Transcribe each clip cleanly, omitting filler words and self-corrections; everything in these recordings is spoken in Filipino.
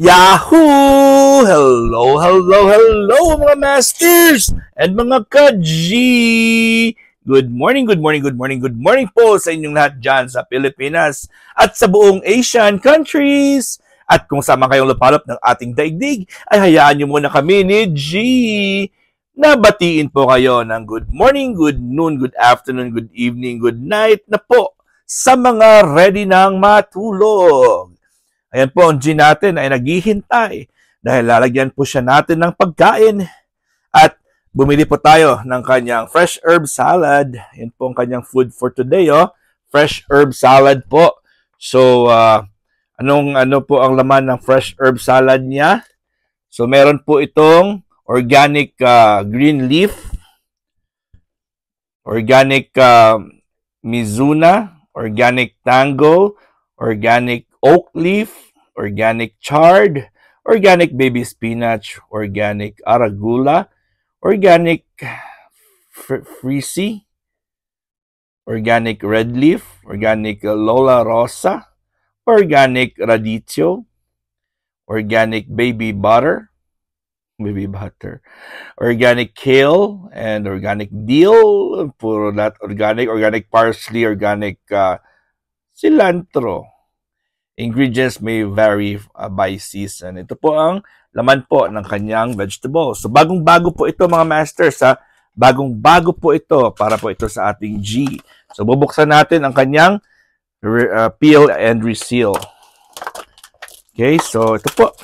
Yahoo! Hello mga masters and mga ka-G! Good morning po sa inyong lahat dyan sa Pilipinas at sa buong Asian countries. At kung sama kayong lapalop ng ating daigdig, ay hayaan nyo muna kami ni G na batiin po kayo ng good morning, good noon, good afternoon, good evening, good night na po sa mga ready ng matulog. Ayan po, ang G natin ay naghihintay dahil lalagyan po siya natin ng pagkain at bumili po tayo ng kanyang fresh herb salad. Ayan po ang kanyang food for today, oh. Fresh herb salad po. So, ano po ang laman ng fresh herb salad niya? So, meron po itong organic green leaf, organic mizuna, organic tango, organic oak leaf, organic chard, organic baby spinach, organic arugula, organic freesy, organic red leaf, organic lola rosa, organic radicchio, organic baby butter, organic kale, and organic dill, puro lahat organic parsley, organic cilantro. Ingredients may vary by season. Ito po ang laman po ng kanyang vegetables. So, bagong-bago po ito mga masters, ha? Bagong-bago po ito para po ito sa ating G. So, bubuksan natin ang kanyang peel and reseal. Okay, so ito po.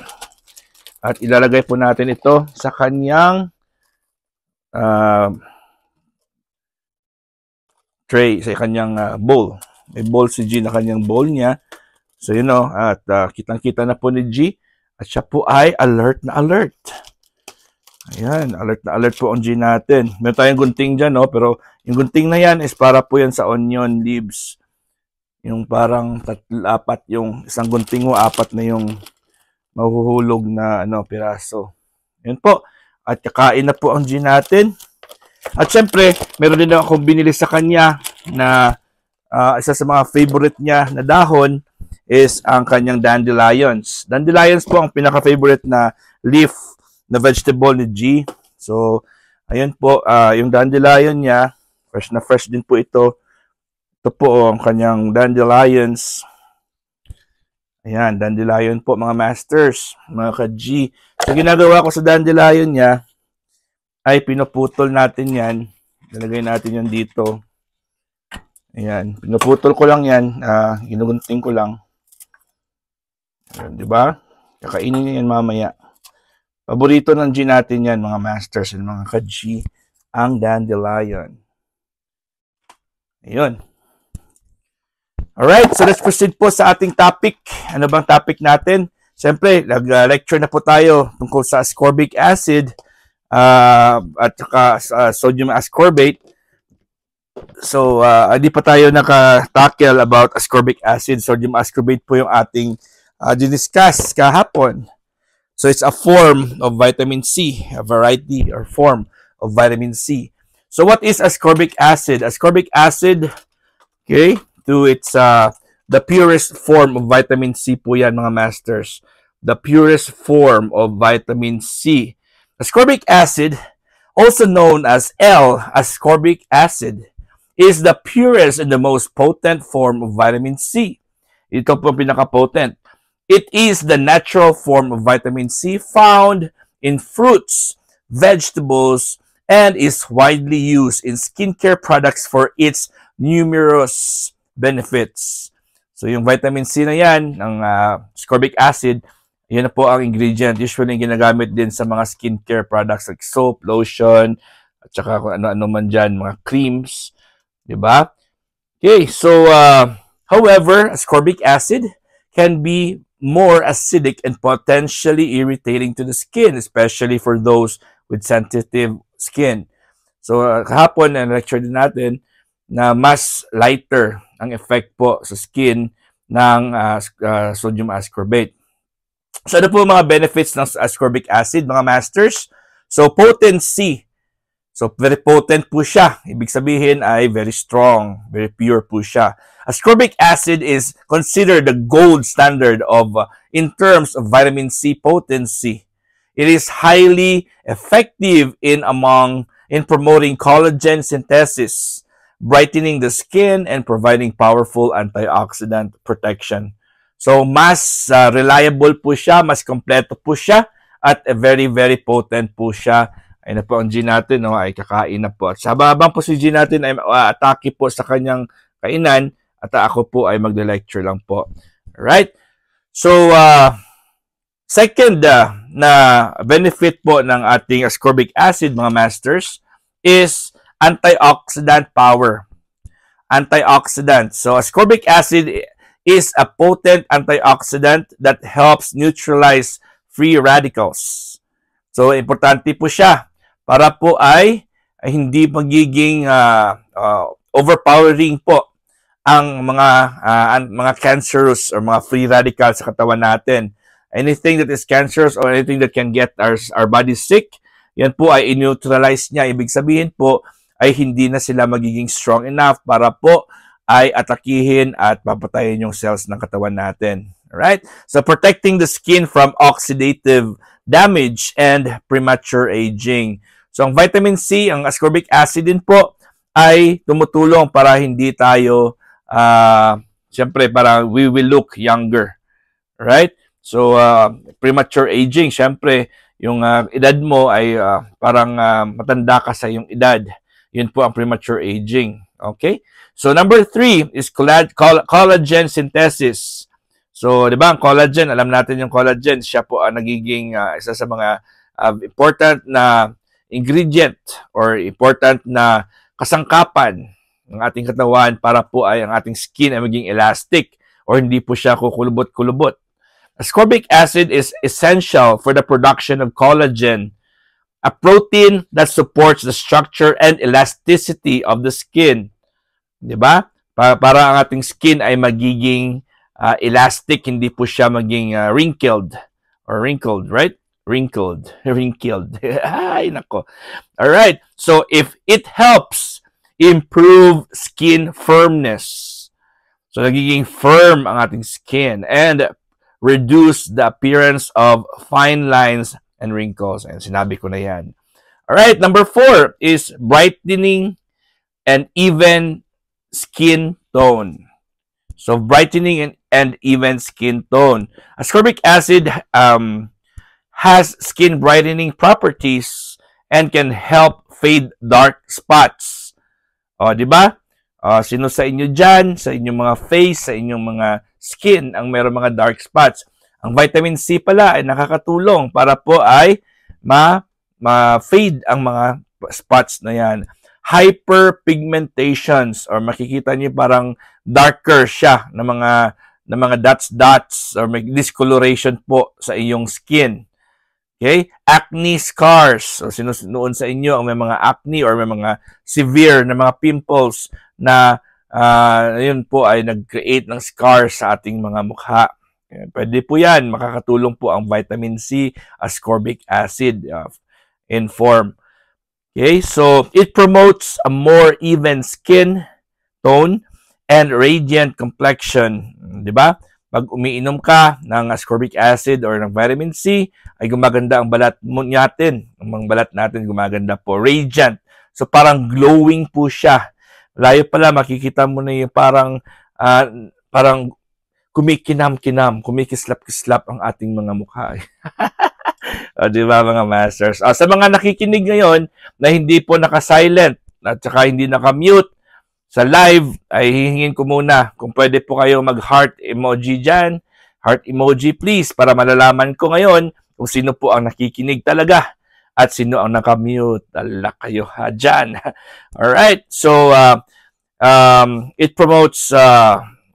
At ilalagay po natin ito sa kanyang tray, sa kanyang bowl. May bowl si G na kanyang bowl niya. So, you know, at kitang-kita na po ni G at siya po ay alert na alert. Ayan, alert na alert po ang G natin. Meron tayong gunting dyan, no? Pero yung gunting na yan is para po yan sa onion leaves. Yung parang apat, yung isang gunting mo, apat na yung mahuhulog na piraso. Ayan po. At kakain na po ang G natin. At syempre, meron din akong binili sa kanya na isa sa mga favorite niya na dahon is ang kanyang dandelions. Dandelions po ang pinaka-favorite na leaf na vegetable ni G. So, ayun po, yung dandelion niya, fresh na fresh din po ito. Ito po ang kanyang dandelions. Ayan, dandelion po mga masters, mga ka-G. So, ginagawa ko sa dandelion niya, ay pinuputol natin yan. Nalagay natin yan dito. Ayan, pinuputol ko lang yan, ginugunting ko lang. Ayan, diba? Kakainin niya yan mamaya. Paborito ng G natin yan, mga masters and mga ka-G, ang dandelion. Ayun. Alright, so let's proceed po sa ating topic. Ano bang topic natin? Siyempre, nag-lecture na po tayo tungkol sa ascorbic acid at saka sodium ascorbate. So, hindi pa tayo naka-tackle about ascorbic acid. Sodium ascorbate po yung ating diniscuss kahapon. So, it's a form of vitamin C, a variety or form of vitamin C. So, what is ascorbic acid? Ascorbic acid, okay, it's the purest form of vitamin C po yan, mga masters. The purest form of vitamin C. Ascorbic acid, also known as L-ascorbic acid, is the purest and the most potent form of vitamin C. Ito po pinaka-potent. It is the natural form of vitamin C found in fruits, vegetables, and is widely used in skincare products for its numerous benefits. So, yung vitamin C na yan, ng ascorbic acid, yan na po ang ingredient. Usually, ginagamit din sa mga skincare products like soap, lotion, at saka kung ano-ano man dyan, mga creams. Diba? Okay, so, however, ascorbic acid can be more acidic and potentially irritating to the skin, especially for those with sensitive skin. So, kahapon, na-lecture din natin na mas lighter ang effect po sa skin ng sodium ascorbate. So, ano po mga benefits ng ascorbic acid, mga masters? So, potency. So, very potent po siya. Ibig sabihin ay very strong, very pure po siya. Ascorbic acid is considered the gold standard of in terms of vitamin C potency. It is highly effective in promoting collagen synthesis, brightening the skin, and providing powerful antioxidant protection. So, mas reliable po siya, mas kompleto po siya, at very, very potent po siya. Ay na po ang G natin, no? Ay kakain na po. At sa habang po si G natin ay atake po sa kanyang kainan, at ako po ay magde-lecture lang po. Alright? So, second na benefit po ng ating ascorbic acid, mga masters, is antioxidant power. Antioxidant. So, ascorbic acid is a potent antioxidant that helps neutralize free radicals. So, importante po siya para po ay hindi magiging overpowering po ang mga cancerous or mga free radicals sa katawan natin. Anything that is cancerous or anything that can get our body sick, yan po ay in-neutralize niya. Ibig sabihin po ay hindi na sila magiging strong enough para po ay atakihin at papatayin yung cells ng katawan natin. Alright? So, protecting the skin from oxidative damage and premature aging. So, ang vitamin C, ang ascorbic acid din po, ay tumutulong para hindi tayo, siyempre, para we will look younger. Right? So, premature aging, siyempre, yung edad mo ay parang matanda ka sa yung edad. Yun po ang premature aging. Okay? So, number 3 is collagen synthesis. So, di ba, ang collagen, alam natin yung collagen, siya po ang nagiging isa sa mga important na ingredient or important na kasangkapan ng ating katawan para po ay ang ating skin ay maging elastic or hindi po siya kukulubot-kulubot. Ascorbic acid is essential for the production of collagen, a protein that supports the structure and elasticity of the skin. Diba? Para ang ating skin ay magiging elastic, hindi po siya maging wrinkled, right? Wrinkled. Ay, nako. Alright. So, if it helps improve skin firmness, so nagiging firm ang ating skin, and reduce the appearance of fine lines and wrinkles. And sinabi ko na yan. Alright, number 4 is brightening and even skin tone. So, brightening and even skin tone. Ascorbic acid has skin brightening properties and can help fade dark spots. O, di ba? Sino sa inyo dyan, sa inyong mga face, sa inyong mga skin, ang meron mga dark spots. Ang vitamin C pala ay nakakatulong para po ay ma-fade ang mga spots na yan. Hyperpigmentations, or makikita niyo parang darker siya na mga dots or may discoloration po sa iyong skin. Okay? Acne scars. So, sino noon sa inyo ang may mga acne or may mga severe na mga pimples na yun po ay nag-create ng scars sa ating mga mukha. Pwede po yan. Makakatulong po ang vitamin C, ascorbic acid in form. Okay? So, it promotes a more even skin tone and radiant complexion. Diba? Pag umiinom ka ng ascorbic acid or ng vitamin C, ay gumaganda ang balat natin. Ang balat natin gumaganda po. Radiant. So, parang glowing po siya. Layo pala, makikita mo na yung parang kumikinam-kinam, kumikislap-kislap ang ating mga mukha. O, di ba, mga masters? Sa mga nakikinig ngayon na hindi po naka-silent at saka hindi naka-mute sa live, ay hihingin ko muna kung pwede po kayo mag-heart emoji dyan. Heart emoji, please, para malalaman ko ngayon kung sino po ang nakikinig talaga at sino ang naka-mute. Tala kayo ha dyan. Alright, so it promotes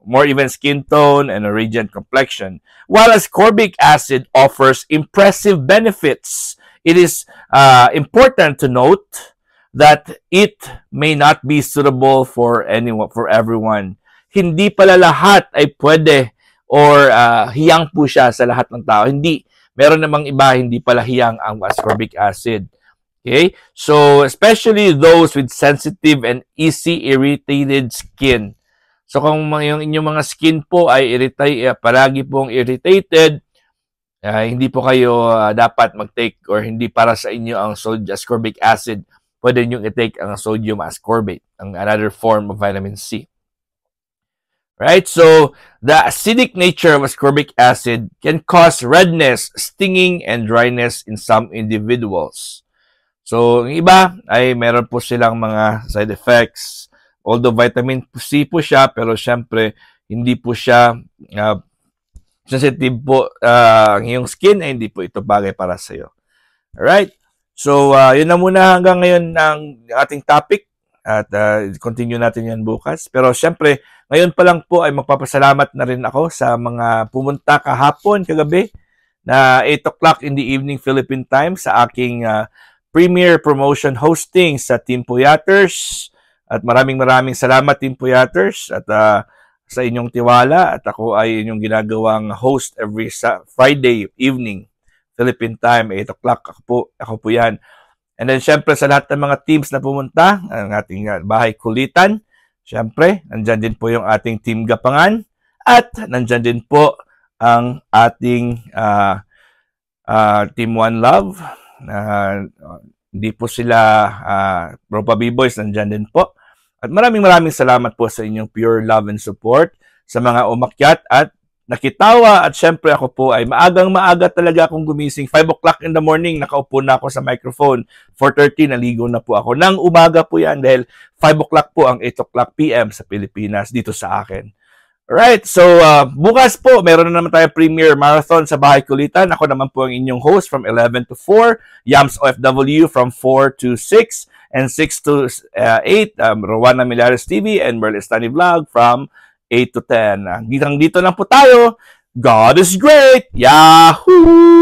more even skin tone and a radiant complexion. While ascorbic acid offers impressive benefits, it is important to note that it may not be suitable for everyone. Hindi pala lahat ay pwede or hiyang po siya sa lahat ng tao. Hindi. Meron namang iba, hindi pala hiyang ang ascorbic acid. Okay? So, especially those with sensitive and easy irritated skin. So, kung yung inyong mga skin po ay palagi pong irritated, Hindi po kayo dapat mag-take or hindi para sa inyo ang sodium ascorbic acid. Pwede nyo i-take ang sodium ascorbate, ang another form of vitamin C. Right? So, the acidic nature of ascorbic acid can cause redness, stinging, and dryness in some individuals. So, yung iba ay meron po silang mga side effects. Although vitamin C po siya, pero syempre, hindi po siya sensitive po ang iyong skin ay hindi po ito bagay para sa iyo. Alright? So, yun na muna hanggang ngayon ng ating topic at continue natin yan bukas. Pero syempre, ngayon pa lang po ay magpapasalamat na rin ako sa mga pumunta kahapon, kagabi, na 8 o'clock in the evening Philippine time sa aking premiere promotion hosting sa Team Puyaters. At maraming salamat Team Puyaters at sa inyong tiwala at ako ay inyong ginagawang host every Friday evening Philippine time, 8 o'clock. Ako po yan. And then syempre sa lahat ng mga teams na pumunta, ang ating bahay kulitan, syempre, nandyan din po yung ating Team Gapangan at nandyan din po ang ating Team One Love. Hindi po sila Ropa B-Boys, nandyan din po. At maraming salamat po sa inyong pure love and support sa mga umakyat at nakitawa. At syempre ako po ay maaga talaga akong gumising. 5 o'clock in the morning, nakaupo na ako sa microphone. 4:30, naligo na po ako. Nang umaga po yan dahil 5 o'clock po ang 8 o'clock PM sa Pilipinas dito sa akin. Alright, so bukas po, meron na naman tayo premiere marathon sa Bahay Kulitan. Ako naman po ang inyong host from 11 to 4. Yams OFW from 4 to 6. And 6 to 8, Rowana Milares TV and Merle Stani Vlog from 8 to 10. Dito lang po tayo. God is great! Yahoo!